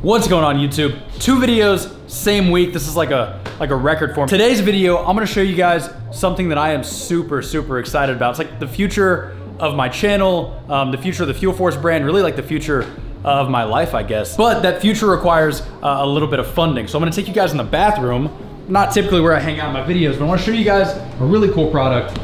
What's going on YouTube? 2 videos, same week. This is like a record for me. Today's video, I'm gonna show you guys something that I am super excited about. It's like the future of my channel, the future of the Fuel Force brand, really like the future of my life, I guess. But that future requires a little bit of funding. So I'm gonna take you guys in the bathroom, not typically where I hang out in my videos, but I wanna show you guys a really cool product.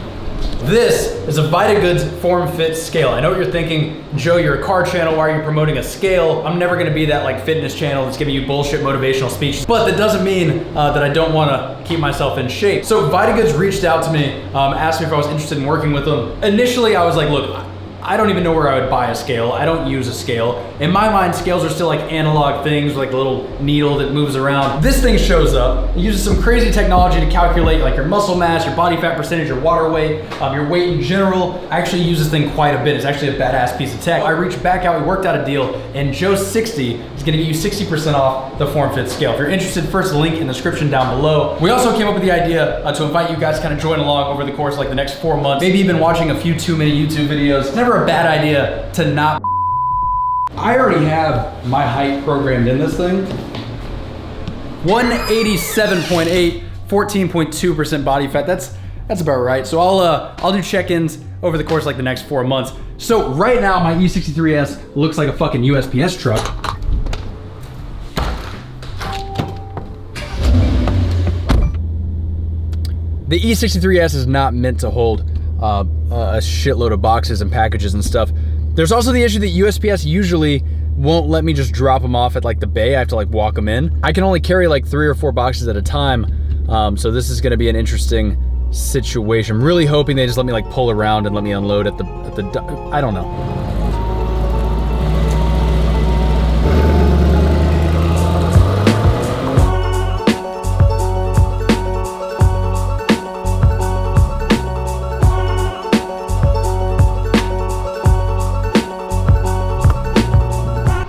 This is a VitaGoods Form Fit scale. I know what you're thinking, Joe, you're a car channel, why are you promoting a scale? I'm never gonna be that like fitness channel that's giving you bullshit motivational speech, but that doesn't mean that I don't wanna keep myself in shape. So VitaGoods reached out to me, asked me if I was interested in working with them. Initially, I was like, look, I don't even know where I would buy a scale. I don't use a scale. In my mind, scales are still like analog things, like a little needle that moves around. This thing shows up. It uses some crazy technology to calculate like your muscle mass, your body fat percentage, your water weight, your weight in general. I actually use this thing quite a bit. It's actually a badass piece of tech. I reached back out, we worked out a deal, and Joe60 is gonna get you 60% off the Form Fit scale. If you're interested, first link in the description down below. We also came up with the idea to invite you guys to kind of join along over the course of like the next 4 months. Maybe you've been watching a few too many YouTube videos. Never a bad idea to not. I already have my height programmed in this thing. 187.8, 14.2% body fat. That's about right. So I'll do check-ins over the course of like the next 4 months. So right now my E63S looks like a fucking USPS truck. The E63S is not meant to hold a shitload of boxes and packages and stuff. There's also the issue that USPS usually won't let me just drop them off at like the bay. I have to like walk them in. I can only carry like 3 or 4 boxes at a time. So this is gonna be an interesting situation. I'm really hoping they just let me like pull around and let me unload at the I don't know.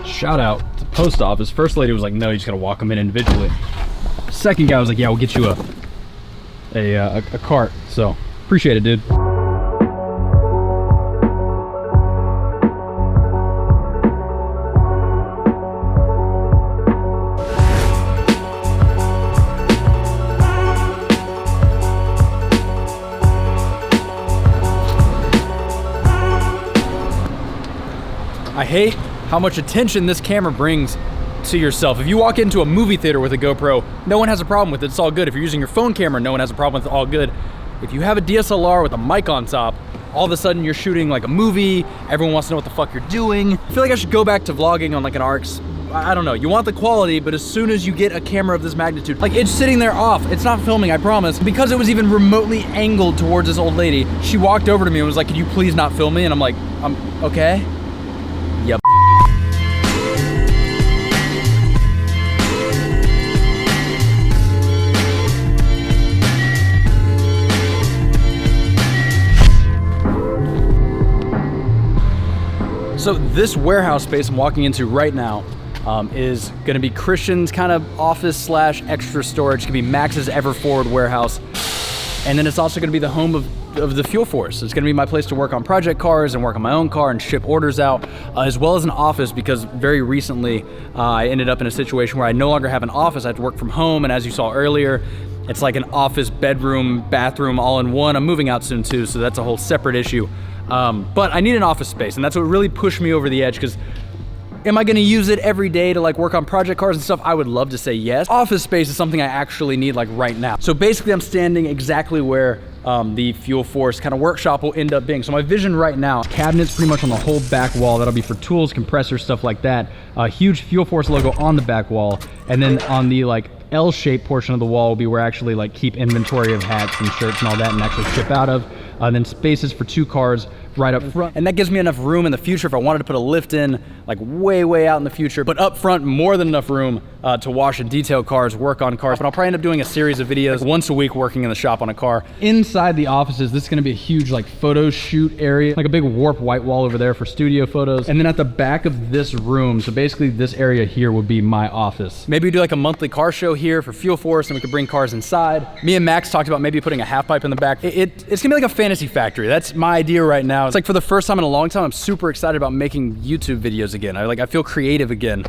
Shout out to the post office. First lady was like, no, you just gotta walk them in individually. Second guy was like, yeah, we'll get you a cart. So appreciate it, dude. I hate how much attention this camera brings to yourself. If you walk into a movie theater with a GoPro, no one has a problem with it, it's all good. If you're using your phone camera, no one has a problem with it, all good. If you have a DSLR with a mic on top, all of a sudden you're shooting like a movie, everyone wants to know what the fuck you're doing. I feel like I should go back to vlogging on like an ARX. I don't know, you want the quality, but as soon as you get a camera of this magnitude, like it's sitting there off, it's not filming, I promise. Because it was even remotely angled towards this old lady, she walked over to me and was like, could you please not film me? And I'm like, okay. Yep. So this warehouse space I'm walking into right now is gonna be Christian's kind of office slash extra storage. It's gonna be Max's Ever Forward warehouse. And then it's also gonna be the home of the Fuel Force. It's gonna be my place to work on project cars and work on my own car and ship orders out, as well as an office, because very recently I ended up in a situation where I no longer have an office. I have to work from home, and as you saw earlier, it's like an office, bedroom, bathroom, all in one. I'm moving out soon too, so that's a whole separate issue. But I need an office space, and that's what really pushed me over the edge, because am I gonna use it every day to like work on project cars and stuff? I would love to say yes. Office space is something I actually need like right now. So basically I'm standing exactly where the Fuel Force kind of workshop will end up being. So my vision right now, cabinets pretty much on the whole back wall. That'll be for tools, compressors, stuff like that. A huge Fuel Force logo on the back wall. And then on the like L-shaped portion of the wall will be where I actually like keep inventory of hats and shirts and all that and actually ship out of. And then spaces for 2 cars right up front. And that gives me enough room in the future if I wanted to put a lift in, like way out in the future. But up front, more than enough room to wash and detail cars, work on cars. But I'll probably end up doing a series of videos like once a week working in the shop on a car. Inside the offices, this is gonna be a huge like photo shoot area, like a big warp white wall over there for studio photos. And then at the back of this room, so basically this area here would be my office. Maybe we do like a monthly car show here for Fuel Force, and we could bring cars inside. Me and Max talked about maybe putting a half pipe in the back. It's gonna be like a fantasy factory. That's my idea right now. It's like for the first time in a long time, I'm super excited about making YouTube videos again. I feel creative again,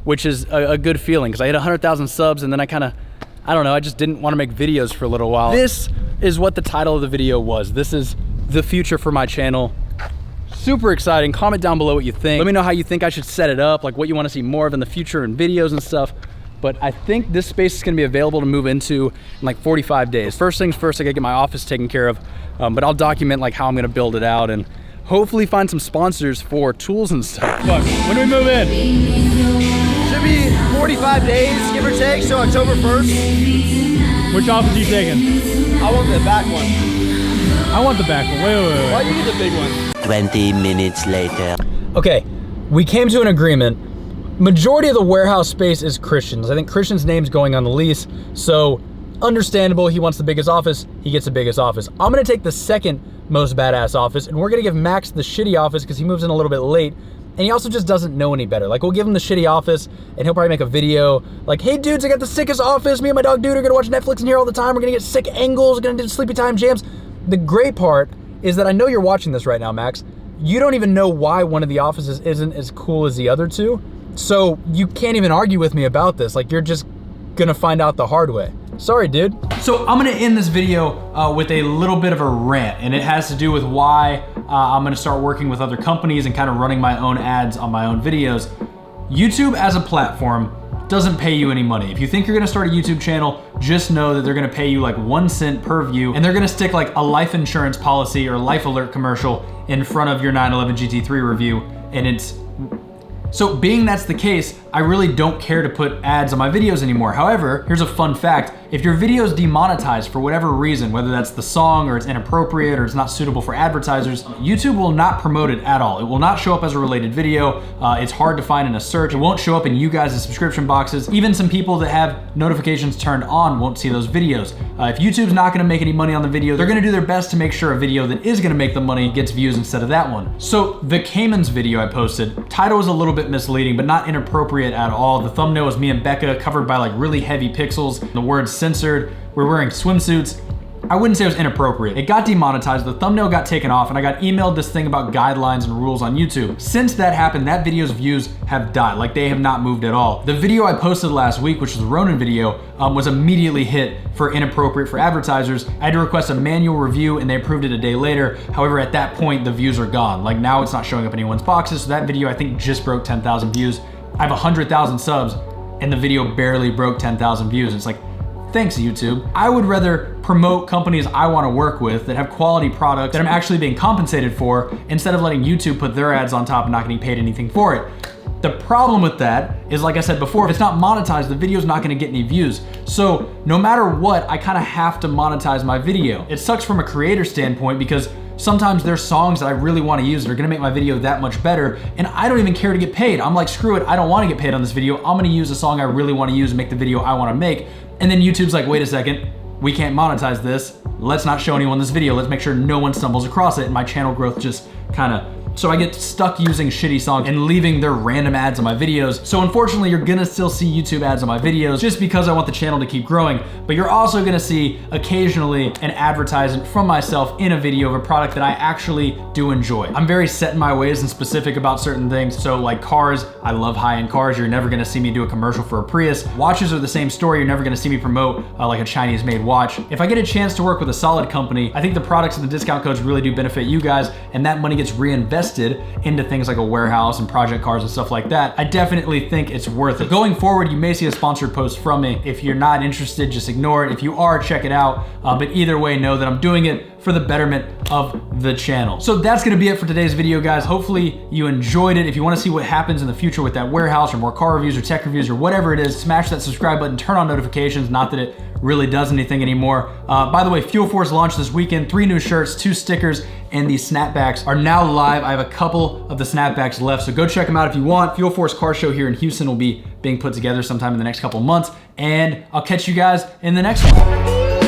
which is a good feeling because I hit 100,000 subs and then I don't know, I just didn't want to make videos for a little while. This is what the title of the video was. This is the future for my channel. Super exciting. Comment down below what you think. Let me know how you think I should set it up, like what you want to see more of in the future in videos and stuff. But I think this space is going to be available to move into in like 45 days. First things first, I got to get my office taken care of, but I'll document like how I'm going to build it out and hopefully find some sponsors for tools and stuff. Look, when do we move in? Should be 45 days, give or take, so October 1st. Which office are you taking? I want the back one. I want the back one. Wait. Why do you get the big one? 20 minutes later. Okay, we came to an agreement. Majority of the warehouse space is Christian's. I think Christian's name's going on the lease, so understandable, he wants the biggest office, he gets the biggest office. I'm gonna take the second most badass office, and we're gonna give Max the shitty office because he moves in a little bit late, and he also just doesn't know any better. Like, we'll give him the shitty office, and he'll probably make a video like, hey dudes, I got the sickest office, me and my dog Dude are gonna watch Netflix in here all the time, we're gonna get sick angles, we're gonna do sleepy time jams. The great part is that I know you're watching this right now, Max. You don't even know why one of the offices isn't as cool as the other two, so you can't even argue with me about this. Like, you're just gonna find out the hard way. Sorry, dude. So I'm gonna end this video with a little bit of a rant, and it has to do with why I'm gonna start working with other companies and kind of running my own ads on my own videos. YouTube as a platform doesn't pay you any money. If you think you're gonna start a YouTube channel, just know that they're gonna pay you like 1 cent per view, and they're gonna stick like a life insurance policy or life alert commercial in front of your 911 GT3 review, and it's... So being that's the case, I really don't care to put ads on my videos anymore. However, here's a fun fact. If your video is demonetized for whatever reason, whether that's the song or it's inappropriate or it's not suitable for advertisers, YouTube will not promote it at all. It will not show up as a related video. It's hard to find in a search. It won't show up in you guys' subscription boxes. Even some people that have notifications turned on won't see those videos. If YouTube's not gonna make any money on the video, they're gonna do their best to make sure a video that is gonna make the money gets views instead of that one. So the Caymans video I posted, title was a little bit misleading, but not inappropriate at all. The thumbnail was me and Becca covered by like really heavy pixels. The words censored. We're wearing swimsuits. I wouldn't say it was inappropriate. It got demonetized, the thumbnail got taken off, and I got emailed this thing about guidelines and rules on YouTube. Since that happened, that video's views have died. Like, they have not moved at all. The video I posted last week, which was the Ronin video, was immediately hit for inappropriate for advertisers. I had to request a manual review and they approved it a day later. However, at that point, the views are gone. Like, now it's not showing up in anyone's boxes, so that video I think just broke 10,000 views. I have 100,000 subs and the video barely broke 10,000 views. It's like, thanks, YouTube. I would rather promote companies I want to work with that have quality products that I'm actually being compensated for, instead of letting YouTube put their ads on top and not getting paid anything for it. The problem with that is, like I said before, if it's not monetized, the video's not gonna get any views. So no matter what, I kind of have to monetize my video. It sucks from a creator standpoint because sometimes there's songs that I really want to use that are gonna make my video that much better, and I don't even care to get paid. I'm like, screw it, I don't want to get paid on this video. I'm gonna use a song I really want to use and make the video I want to make. And then YouTube's like, wait a second, we can't monetize this. Let's not show anyone this video. Let's make sure no one stumbles across it. And my channel growth just kind of, so I get stuck using shitty songs and leaving their random ads on my videos. So unfortunately, you're gonna still see YouTube ads on my videos just because I want the channel to keep growing, but you're also gonna see occasionally an advertisement from myself in a video of a product that I actually do enjoy. I'm very set in my ways and specific about certain things. So like cars, I love high-end cars. You're never gonna see me do a commercial for a Prius. Watches are the same story. You're never gonna see me promote like a Chinese made watch. If I get a chance to work with a solid company, I think the products and the discount codes really do benefit you guys, and that money gets reinvested into things like a warehouse and project cars and stuff like that. I definitely think it's worth it. Going forward, you may see a sponsored post from me. If you're not interested, just ignore it. If you are, check it out. But either way, know that I'm doing it for the betterment of the channel. So that's gonna be it for today's video, guys. Hopefully you enjoyed it. If you wanna see what happens in the future with that warehouse or more car reviews or tech reviews or whatever it is, smash that subscribe button, turn on notifications. Not that it really does anything anymore. By the way, Fuel Force launched this weekend. 3 new shirts, 2 stickers, and these snapbacks are now live. I have a couple of the snapbacks left, so go check them out if you want. Fuel Force Car Show here in Houston will be being put together sometime in the next couple months, and I'll catch you guys in the next one.